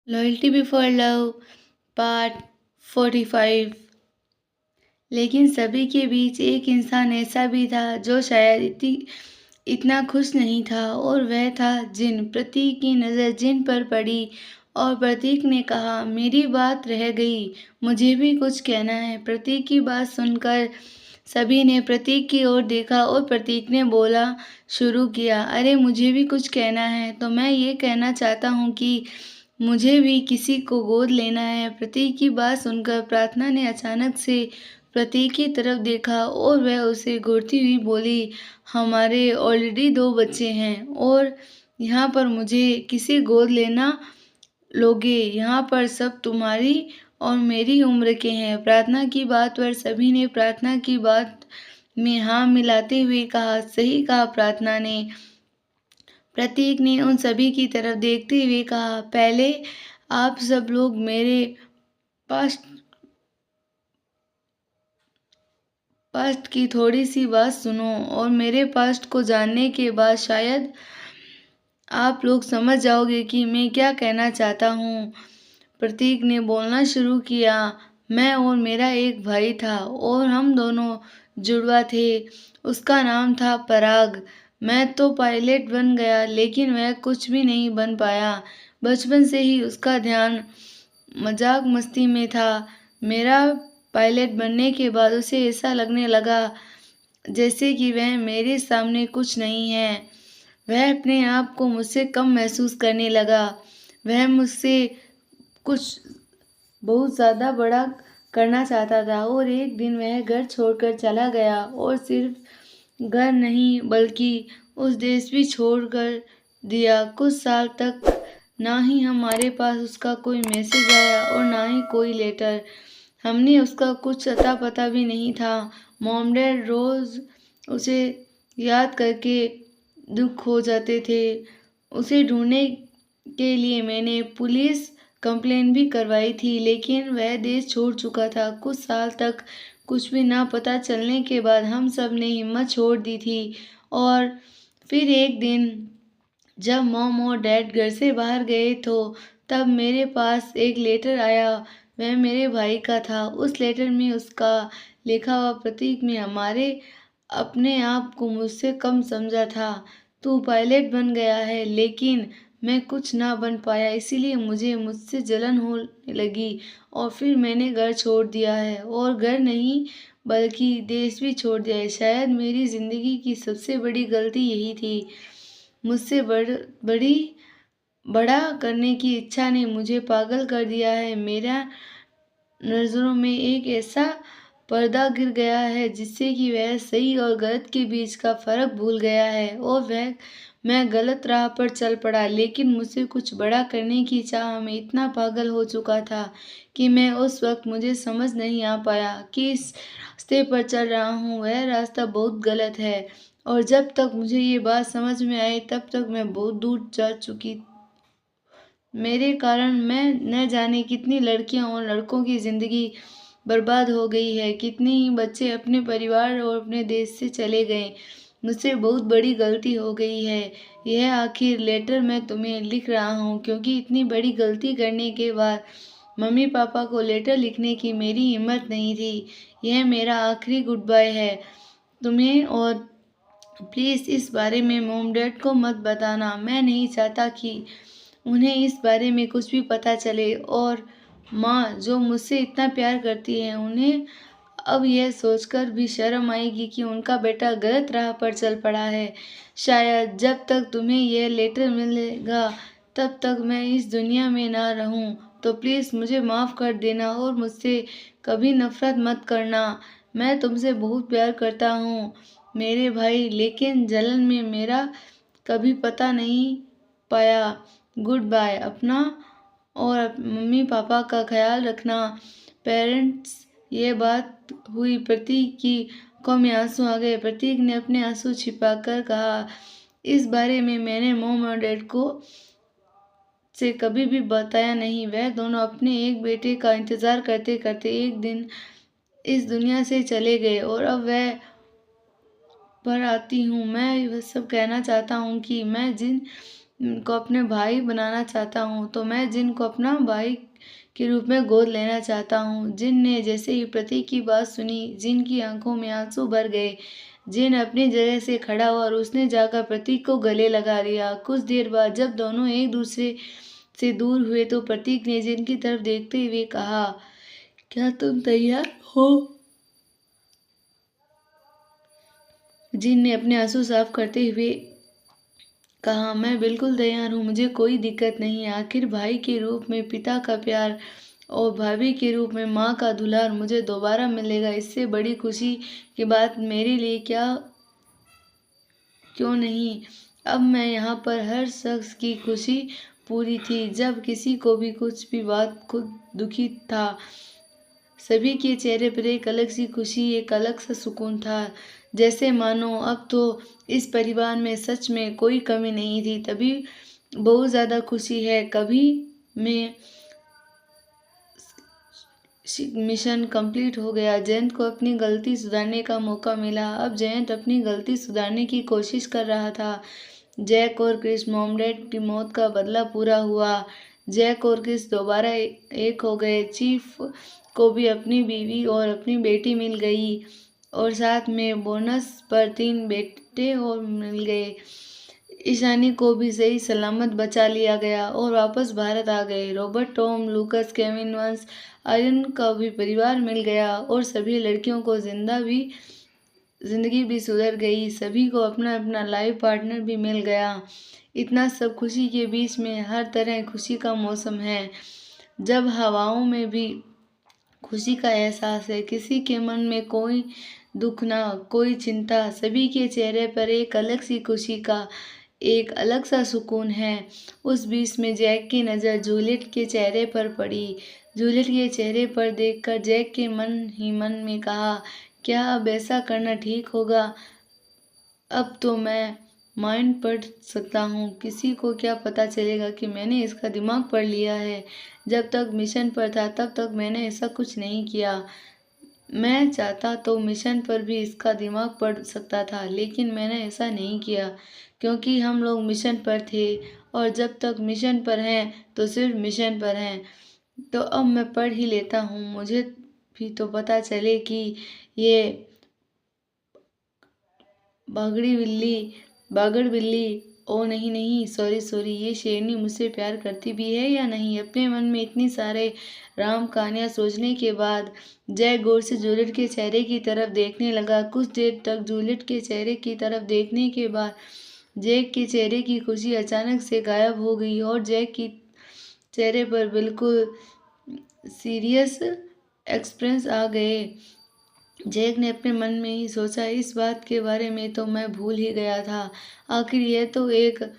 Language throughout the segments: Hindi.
Loyalty before love part 45। लेकिन सभी के बीच एक इंसान ऐसा भी था जो शायद इतना खुश नहीं था, और वह था जिन। प्रतीक की नज़र जिन पर पड़ी और प्रतीक ने कहा, मेरी बात रह गई, मुझे भी कुछ कहना है। प्रतीक की बात सुनकर सभी ने प्रतीक की ओर देखा और प्रतीक ने बोला शुरू किया, अरे मुझे भी कुछ कहना है। तो मैं ये कहना चाहता हूँ कि मुझे भी किसी को गोद लेना है। प्रतीक की बात सुनकर प्रार्थना ने अचानक से प्रतीक की तरफ देखा और वह उसे घूरती हुई बोली, हमारे ऑलरेडी 2 बच्चे हैं और यहाँ पर मुझे किसी गोद लेना लोगे? यहाँ पर सब तुम्हारी और मेरी उम्र के हैं। प्रार्थना की बात पर सभी ने प्रार्थना की बात में हाँ मिलाते हुए कहा, सही कहा प्रार्थना ने। प्रतीक ने उन सभी की तरफ देखते हुए कहा, पहले आप सब लोग मेरे पास्ट पास्ट की थोड़ी सी बात सुनो, और मेरे पास्ट को जानने के बाद शायद आप लोग समझ जाओगे कि मैं क्या कहना चाहता हूँ। प्रतीक ने बोलना शुरू किया, मैं और मेरा एक भाई था और हम दोनों जुड़वा थे। उसका नाम था पराग। मैं तो पायलट बन गया, लेकिन वह कुछ भी नहीं बन पाया। बचपन से ही उसका ध्यान मजाक मस्ती में था। मेरा पायलट बनने के बाद उसे ऐसा लगने लगा जैसे कि वह मेरे सामने कुछ नहीं है। वह अपने आप को मुझसे कम महसूस करने लगा। वह मुझसे कुछ बहुत ज़्यादा बड़ा करना चाहता था, और एक दिन वह घर छोड़कर चला गया, और सिर्फ घर नहीं बल्कि उस देश भी छोड़कर दिया। कुछ साल तक ना ही हमारे पास उसका कोई मैसेज आया और ना ही कोई लेटर। हमने उसका कुछ अता पता भी नहीं था। मॉम डैड रोज़ उसे याद करके दुख हो जाते थे। उसे ढूंढने के लिए मैंने पुलिस कंप्लेन भी करवाई थी, लेकिन वह देश छोड़ चुका था। कुछ साल तक कुछ भी ना पता चलने के बाद हम सब ने हिम्मत छोड़ दी थी, और फिर एक दिन जब मॉम और डैड घर से बाहर गए तो तब मेरे पास एक लेटर आया। वह मेरे भाई का था। उस लेटर में उसका लिखा हुआ प्रतीक में हमारे अपने आप को मुझसे कम समझा था। तू पायलट बन गया है, लेकिन मैं कुछ ना बन पाया, इसीलिए मुझे मुझसे जलन होने लगी, और फिर मैंने घर छोड़ दिया है, और घर नहीं बल्कि देश भी छोड़ दिया है। शायद मेरी ज़िंदगी की सबसे बड़ी गलती यही थी। मुझसे बड़ा करने की इच्छा ने मुझे पागल कर दिया है। मेरा नज़रों में एक ऐसा पर्दा गिर गया है जिससे कि वह सही और गलत के बीच का फ़र्क भूल गया है, और मैं गलत राह पर चल पड़ा। लेकिन मुझसे कुछ बड़ा करने की चाह में इतना पागल हो चुका था कि मैं उस वक्त मुझे समझ नहीं आ पाया कि इस रास्ते पर चल रहा हूँ वह रास्ता बहुत गलत है, और जब तक मुझे ये बात समझ में आई तब तक मैं बहुत दूर जा चुकी। मेरे कारण मैं न जाने कितनी लड़कियों और लड़कों की ज़िंदगी बर्बाद हो गई है। कितने ही बच्चे अपने परिवार और अपने देश से चले गए। मुझसे बहुत बड़ी गलती हो गई है। यह आखिर लेटर मैं तुम्हें लिख रहा हूँ, क्योंकि इतनी बड़ी गलती करने के बाद मम्मी पापा को लेटर लिखने की मेरी हिम्मत नहीं थी। यह मेरा आखिरी गुड बाय है तुम्हें, और प्लीज़ इस बारे में मॉम डैड को मत बताना। मैं नहीं चाहता कि उन्हें इस बारे में कुछ भी पता चले, और माँ जो मुझसे इतना प्यार करती है उन्हें अब यह सोचकर भी शर्म आएगी कि उनका बेटा गलत राह पर चल पड़ा है। शायद जब तक तुम्हें यह लेटर मिलेगा तब तक मैं इस दुनिया में ना रहूं। तो प्लीज़ मुझे माफ़ कर देना और मुझसे कभी नफ़रत मत करना। मैं तुमसे बहुत प्यार करता हूँ मेरे भाई, लेकिन जलन में मेरा कभी पता नहीं पाया। Good bye. अपना और मम्मी पापा का ख्याल रखना, पेरेंट्स। ये बात हुई। प्रतीक की आंखों में आंसू आ गए। प्रतीक ने अपने आंसू छिपाकर कहा, इस बारे में मैंने मॉम और डैड को से कभी भी बताया नहीं। वह दोनों अपने एक बेटे का इंतज़ार करते करते एक दिन इस दुनिया से चले गए, और अब वह पर आती हूँ। मैं बस सब कहना चाहता हूँ कि मैं जिन को अपने भाई बनाना चाहता हूँ, तो मैं जिन को अपना भाई के रूप में गोद लेना चाहता हूँ। जिन ने जैसे ही प्रतीक की बात सुनी, जिन की आंखों में आंसू भर गए। जिन अपनी जगह से खड़ा हुआ और उसने जाकर प्रतीक को गले लगा लिया। कुछ देर बाद जब दोनों एक दूसरे से दूर हुए तो प्रतीक ने जिन की तरफ देखते हुए कहा, क्या तुम तैयार हो? जिन ने अपने आंसू साफ करते हुए कहा, मैं बिल्कुल तैयार हूँ, मुझे कोई दिक्कत नहीं। आखिर भाई के रूप में पिता का प्यार और भाभी के रूप में माँ का दुलार मुझे दोबारा मिलेगा। इससे बड़ी खुशी की बात मेरे लिए क्यों नहीं। अब मैं यहाँ पर हर शख्स की खुशी पूरी थी। जब किसी को भी कुछ भी बात खुद दुखी था, सभी के चेहरे पर एक अलग सी खुशी, एक अलग सा सुकून था। जैसे मानो अब तो इस परिवार में सच में कोई कमी नहीं थी। तभी बहुत ज़्यादा खुशी है। कभी मैं मिशन कंप्लीट हो गया। जयंत को अपनी गलती सुधारने का मौका मिला। अब जयंत अपनी गलती सुधारने की कोशिश कर रहा था। जैक और क्रिस मॉम डैड की मौत का बदला पूरा हुआ। जैक और क्रिस दोबारा एक हो गए। चीफ को भी अपनी बीवी और अपनी बेटी मिल गई और साथ में बोनस पर 3 बेटे और मिल गए। ईशानी को भी सही सलामत बचा लिया गया और वापस भारत आ गए। रॉबर्ट, टॉम, लूकस, केविन, वंश, आर्यन का भी परिवार मिल गया और सभी लड़कियों को जिंदगी भी सुधर गई। सभी को अपना अपना लाइफ पार्टनर भी मिल गया। इतना सब खुशी के बीच में हर तरह खुशी का मौसम है। जब हवाओं में भी खुशी का एहसास है। किसी के मन में कोई दुख ना, कोई चिंता। सभी के चेहरे पर एक अलग सी खुशी का एक अलग सा सुकून है। उस बीच में जैक की नज़र जूलियट के चेहरे पर पड़ी। जूलियट के चेहरे पर देखकर जैक के मन ही मन में कहा, क्या अब ऐसा करना ठीक होगा? अब तो मैं माइंड पढ़ सकता हूँ। किसी को क्या पता चलेगा कि मैंने इसका दिमाग पढ़ लिया है। जब तक मिशन पर था तब तक मैंने ऐसा कुछ नहीं किया। मैं चाहता तो मिशन पर भी इसका दिमाग पढ़ सकता था, लेकिन मैंने ऐसा नहीं किया क्योंकि हम लोग मिशन पर थे और जब तक मिशन पर हैं तो सिर्फ मिशन पर हैं। तो अब मैं पढ़ ही लेता हूँ, मुझे भी तो पता चले कि ये बागड़ बिल्ली, ओ नहीं नहीं, सॉरी, ये शेरनी मुझसे प्यार करती भी है या नहीं। अपने मन में इतनी सारे राम कहानियाँ सोचने के बाद जय गौर से जूलियट के चेहरे की तरफ देखने लगा। कुछ देर तक जूलियट के चेहरे की तरफ देखने के बाद जैक के चेहरे की खुशी अचानक से गायब हो गई और जैक की चेहरे पर बिल्कुल सीरियस एक्सप्रेस आ गए। जैक ने अपने मन में ही सोचा, इस बात के बारे में तो मैं भूल ही गया था। आखिर यह तो एक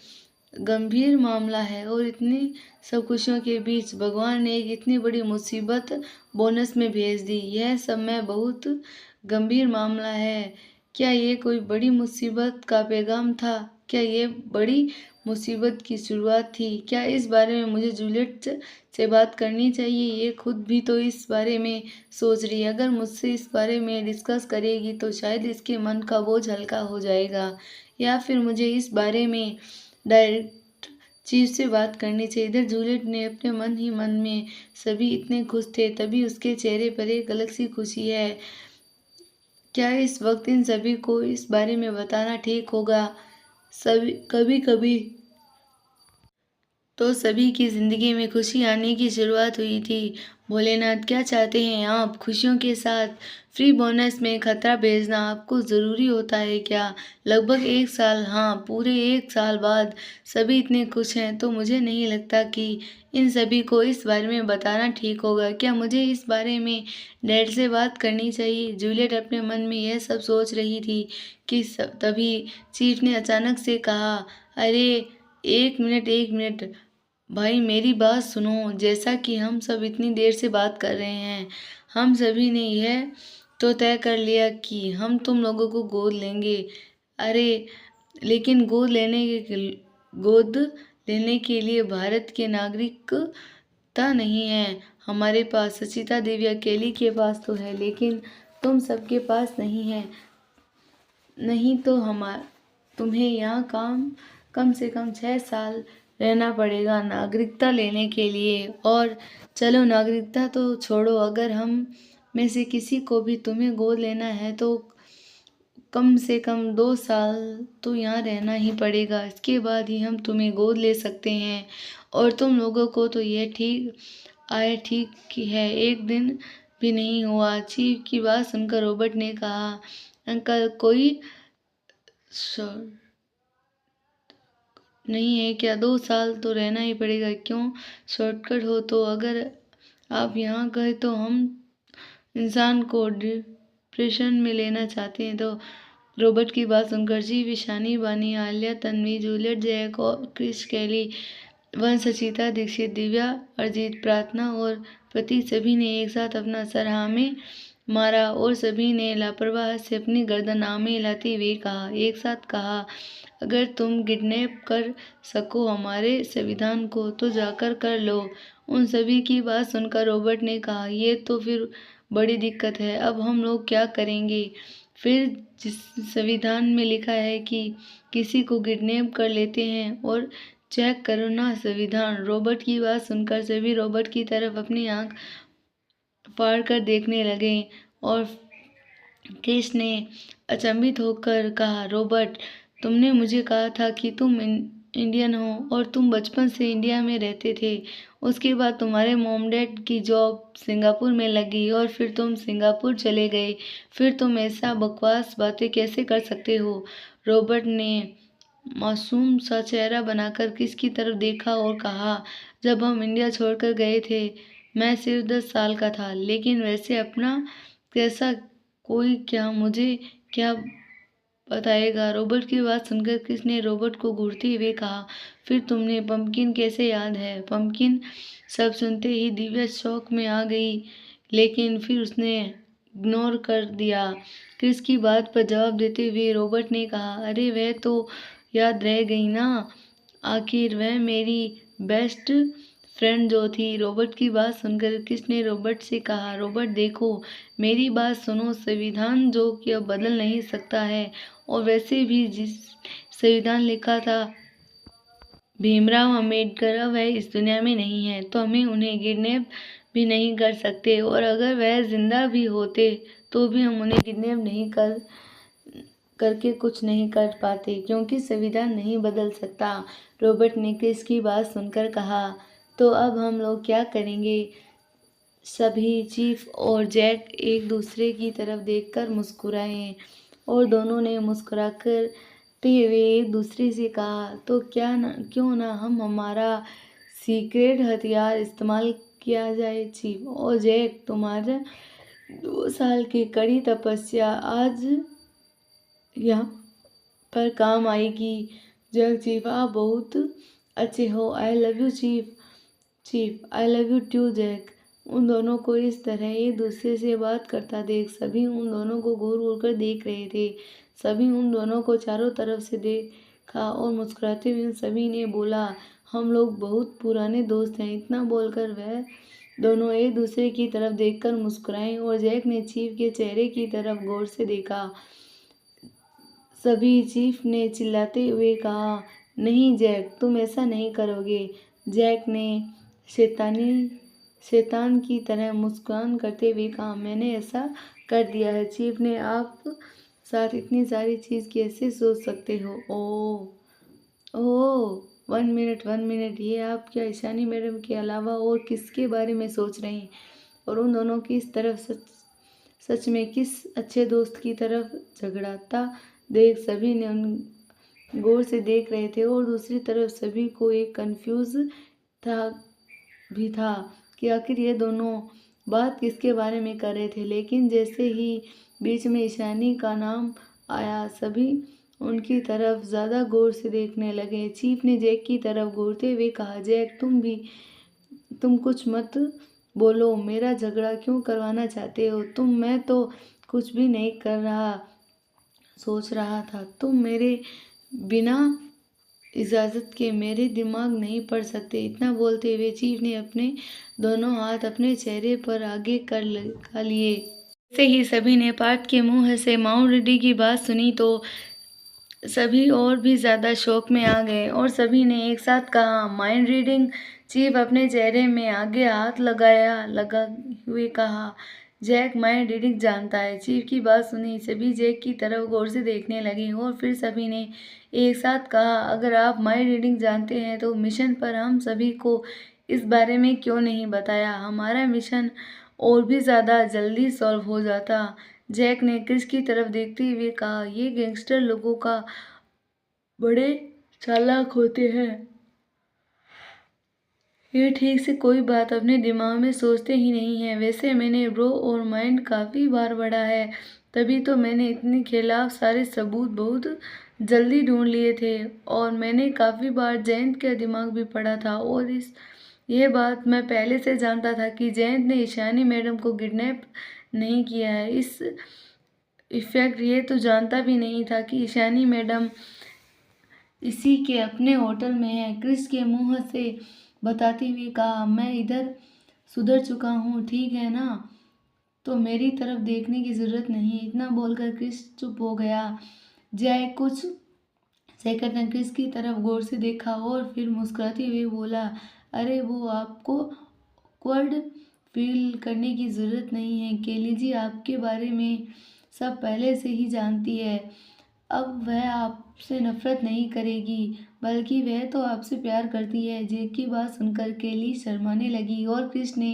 गंभीर मामला है और इतनी सब खुशियों के बीच भगवान ने एक इतनी बड़ी मुसीबत बोनस में भेज दी। यह सब में बहुत गंभीर मामला है। क्या ये कोई बड़ी मुसीबत का पैगाम था? क्या ये बड़ी मुसीबत की शुरुआत थी? क्या इस बारे में मुझे जूलियट से बात करनी चाहिए? ये खुद भी तो इस बारे में सोच रही है। अगर मुझसे इस बारे में डिस्कस करेगी तो शायद इसके मन का बोझ हल्का हो जाएगा, या फिर मुझे इस बारे में डायरेक्ट चीफ से बात करनी चाहिए। इधर जूलियट ने अपने मन ही मन में सभी इतने खुश थे, तभी उसके चेहरे पर एक अलग सी खुशी है। क्या इस वक्त इन सभी को इस बारे में बताना ठीक होगा? कभी कभी तो सभी की जिंदगी में खुशी आने की शुरुआत हुई थी। भोलेनाथ, क्या चाहते हैं आप? खुशियों के साथ फ्री बोनस में खतरा भेजना आपको ज़रूरी होता है क्या? लगभग 1 साल, हाँ पूरे 1 साल बाद सभी इतने खुश हैं, तो मुझे नहीं लगता कि इन सभी को इस बारे में बताना ठीक होगा। क्या मुझे इस बारे में डैड से बात करनी चाहिए? जूलियट अपने मन में यह सब सोच रही थी कि तभी चीफ ने अचानक से कहा, अरे एक मिनट भाई, मेरी बात सुनो। जैसा कि हम सब इतनी देर से बात कर रहे हैं, हम सभी ने यह तो तय कर लिया कि हम तुम लोगों को गोद लेंगे। अरे लेकिन गोद लेने के लिए भारत के नागरिकता नहीं है हमारे पास। सचिता देवी अकेली के पास तो है, लेकिन तुम सबके पास नहीं है। नहीं तो तुम्हें यहाँ काम कम से कम 6 साल रहना पड़ेगा नागरिकता लेने के लिए। और चलो नागरिकता तो छोड़ो, अगर हम में से किसी को भी तुम्हें गोद लेना है तो कम से कम 2 साल तो यहाँ रहना ही पड़ेगा। इसके बाद ही हम तुम्हें गोद ले सकते हैं। और तुम लोगों को तो यह ठीक ही है, एक दिन भी नहीं हुआ। चीफ की बात सुनकर रॉबर्ट ने कहा, अंकल कोई शॉर्ट नहीं है क्या? 2 साल तो रहना ही पड़ेगा। क्यों शॉर्टकट हो तो? अगर आप यहाँ गए तो हम इंसान को डिप्रेशन में लेना चाहते हैं तो? रॉबर्ट की बात सुनकर जीव, ईशानी, बानी, आलिया, तन्वी, जूलियट, जैक और क्रिश कैली, वंश, सचिता, दीक्षित, दिव्या, अरिजीत, प्रार्थना और प्रतीक सभी ने एक साथ अपना सर हाँ में मारा और सभी ने लापरवाह से अपनी गर्दन हाँ में हिलाते हुए एक साथ कहा, अगर तुम किडनैप कर सको हमारे संविधान को तो जाकर कर लो। उन सभी की बात सुनकर रॉबर्ट ने कहा, ये तो फिर बड़ी दिक्कत है, अब हम लोग क्या करेंगे? फिर जिस संविधान में लिखा है कि किसी को किडनैप कर लेते हैं और चेक करो ना संविधान। रॉबर्ट की बात सुनकर सभी रॉबर्ट की तरफ अपनी आंख फाड़ कर देखने लगे और क्रिस ने अचंभित होकर कहा, रॉबर्ट, तुमने मुझे कहा था कि तुम इंडियन हो और तुम बचपन से इंडिया में रहते थे। उसके बाद तुम्हारे मॉम डैड की जॉब सिंगापुर में लगी और फिर तुम सिंगापुर चले गए। फिर तुम ऐसा बकवास बातें कैसे कर सकते हो? रॉबर्ट ने मासूम सा चेहरा बनाकर क्रिस की तरफ देखा और कहा, जब हम इंडिया छोड़कर गए थे मैं सिर्फ 10 साल का था, लेकिन वैसे अपना कैसा कोई क्या मुझे क्या बताएगा? रॉबर्ट की बात सुनकर क्रिस ने रॉबर्ट को घूरते हुए कहा, फिर तुमने पंपकिन कैसे याद है? पंपकिन सब सुनते ही दिव्या शौक में आ गई, लेकिन फिर उसने इग्नोर कर दिया। क्रिस की बात पर जवाब देते हुए रॉबर्ट ने कहा, अरे वह तो याद रह गई ना, आखिर वह मेरी बेस्ट फ्रेंड जो थी। रॉबर्ट की बात सुनकर क्रिस ने रॉबर्ट से कहा, रॉबर्ट देखो मेरी बात सुनो, संविधान जो कि अब बदल नहीं सकता है, और वैसे भी जिस संविधान लिखा था भीमराव अंबेडकर अब वह इस दुनिया में नहीं है, तो हमें उन्हें किडनैप भी नहीं कर सकते, और अगर वह जिंदा भी होते तो भी हम उन्हें किडनैप नहीं करके कुछ नहीं कर पाते, क्योंकि संविधान नहीं बदल सकता। रॉबर्ट ने क्रिस की बात सुनकर कहा, तो अब हम लोग क्या करेंगे? सभी चीफ और जैक एक दूसरे की तरफ देखकर मुस्कुराए और दोनों ने मुस्कुराकर हुए एक दूसरे से कहा, तो क्यों ना हम हमारा सीक्रेट हथियार इस्तेमाल किया जाए चीफ। और जैक, तुम्हारे 2 साल की कड़ी तपस्या आज यहाँ पर काम आएगी। जैक, चीफ आप बहुत अच्छे हो। I love you chief I love you too Jack. उन दोनों को इस तरह एक दूसरे से बात करता देख सभी उन दोनों को घूर घूर कर देख रहे थे। सभी उन दोनों को चारों तरफ से देखा और मुस्कुराते हुए सभी ने बोला, हम लोग बहुत पुराने दोस्त हैं। इतना बोलकर वह दोनों एक दूसरे की तरफ देखकर मुस्कुराए और जैक ने चीफ के चेहरे की तरफ गौर से देखा। सभी चीफ ने चिल्लाते हुए कहा, नहीं जैक, तुम ऐसा नहीं करोगे। जैक ने शैतान की तरह मुस्कान करते हुए कहा, मैंने ऐसा कर दिया है। चीफ ने आप साथ इतनी सारी चीज़ कैसे सोच सकते हो? ओह 1 मिनट, ये आप क्या ईशानी मैडम के अलावा और किसके बारे में सोच रहे हैं? और उन दोनों की इस तरफ सच में किस अच्छे दोस्त की तरफ झगड़ाता देख सभी ने उन गौर से देख रहे थे और दूसरी तरफ सभी को एक कंफ्यूज था कि आखिर ये दोनों बात किसके बारे में कर रहे थे। लेकिन जैसे ही बीच में ईशानी का नाम आया सभी उनकी तरफ ज़्यादा गौर से देखने लगे। चीफ ने जैक की तरफ घूरते हुए कहा, जैक तुम कुछ मत बोलो, मेरा झगड़ा क्यों करवाना चाहते हो? मैं तो कुछ भी नहीं सोच रहा था। तुम मेरे बिना इजाज़त के मेरे दिमाग नहीं पढ़ सकते। इतना बोलते हुए चीफ ने अपने दोनों हाथ अपने चेहरे पर आगे कर लिए। जैसे ही सभी ने पार्थ के मुंह से माउंट रेड्डी की बात सुनी तो सभी और भी ज़्यादा शौक में आ गए और सभी ने एक साथ कहा, माइंड रीडिंग। चीफ अपने चेहरे में आगे हाथ लगा हुए कहा, जैक माइंड रीडिंग जानता है। चीफ की बात सुनी सभी जैक की तरफ गौर से देखने लगे और फिर सभी ने एक साथ कहा, अगर आप माइंड रीडिंग जानते हैं तो मिशन पर हम सभी को इस बारे में क्यों नहीं बताया, हमारा मिशन और भी ज़्यादा जल्दी सॉल्व हो जाता। जैक ने क्रिस की तरफ देखते हुए कहा, ये गैंगस्टर लोगों का बड़े चालाक होते हैं। ये ठीक से कोई बात अपने दिमाग में सोचते ही नहीं है। वैसे मैंने ब्रो और माइंड काफ़ी बार पढ़ा है, तभी तो मैंने इतने खिलाफ सारे सबूत बहुत जल्दी ढूंढ लिए थे। और मैंने काफ़ी बार जयंत का दिमाग भी पढ़ा था और यह बात मैं पहले से जानता था कि जयंत ने ईशानी मैडम को किडनैप नहीं किया है। इस इफेक्ट ये तो जानता भी नहीं था कि ईशानी मैडम इसी के अपने होटल में है। क्रिस के मुंह से बताते हुए कहा, मैं इधर सुधर चुका हूँ, ठीक है ना, तो मेरी तरफ देखने की जरूरत नहीं है। इतना बोलकर क्रिस चुप हो गया। जय कुछ सेकंड क्रिस की तरफ गौर से देखा और फिर मुस्कुराते हुए बोला, अरे वो आपको ऑकवर्ड फील करने की ज़रूरत नहीं है। केली जी आपके बारे में सब पहले से ही जानती है। अब वह आपसे नफरत नहीं करेगी, बल्कि वह तो आपसे प्यार करती है। जैक की बात सुनकर केली शर्माने लगी और क्रिस ने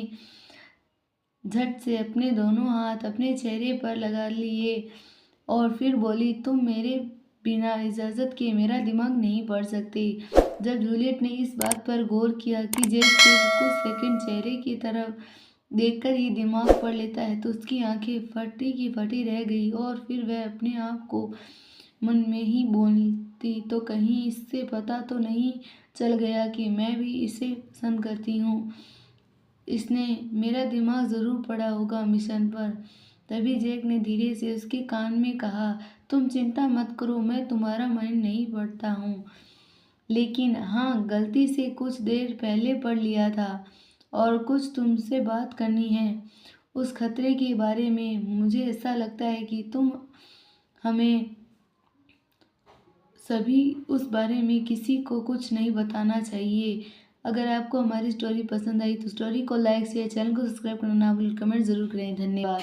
झट से अपने दोनों हाथ अपने चेहरे पर लगा लिए और फिर बोली, तुम मेरे बिना इजाज़त के मेरा दिमाग नहीं पढ़ सकते। जब जूलियट ने इस बात पर गौर किया कि जैक सिर्फ कुछ सेकंड चेहरे की तरफ देखकर ही दिमाग पढ़ लेता है, तो उसकी आंखें फटी की फटी रह गई और फिर वह अपने आप को मन में ही बोलती, तो कहीं इससे पता तो नहीं चल गया कि मैं भी इसे पसंद करती हूँ। इसने मेरा दिमाग ज़रूर पढ़ा होगा मिशन पर। तभी जैक ने धीरे से उसके कान में कहा, तुम चिंता मत करो, मैं तुम्हारा माइंड नहीं पढ़ता हूँ, लेकिन हाँ गलती से कुछ देर पहले पढ़ लिया था और कुछ तुमसे बात करनी है उस खतरे के बारे में। मुझे ऐसा लगता है कि तुम हमें सभी उस बारे में किसी को कुछ नहीं बताना चाहिए। अगर आपको हमारी स्टोरी पसंद आई तो स्टोरी को लाइक शेयर, चैनल को सब्सक्राइब करना ना भूलें, कमेंट जरूर करें। धन्यवाद।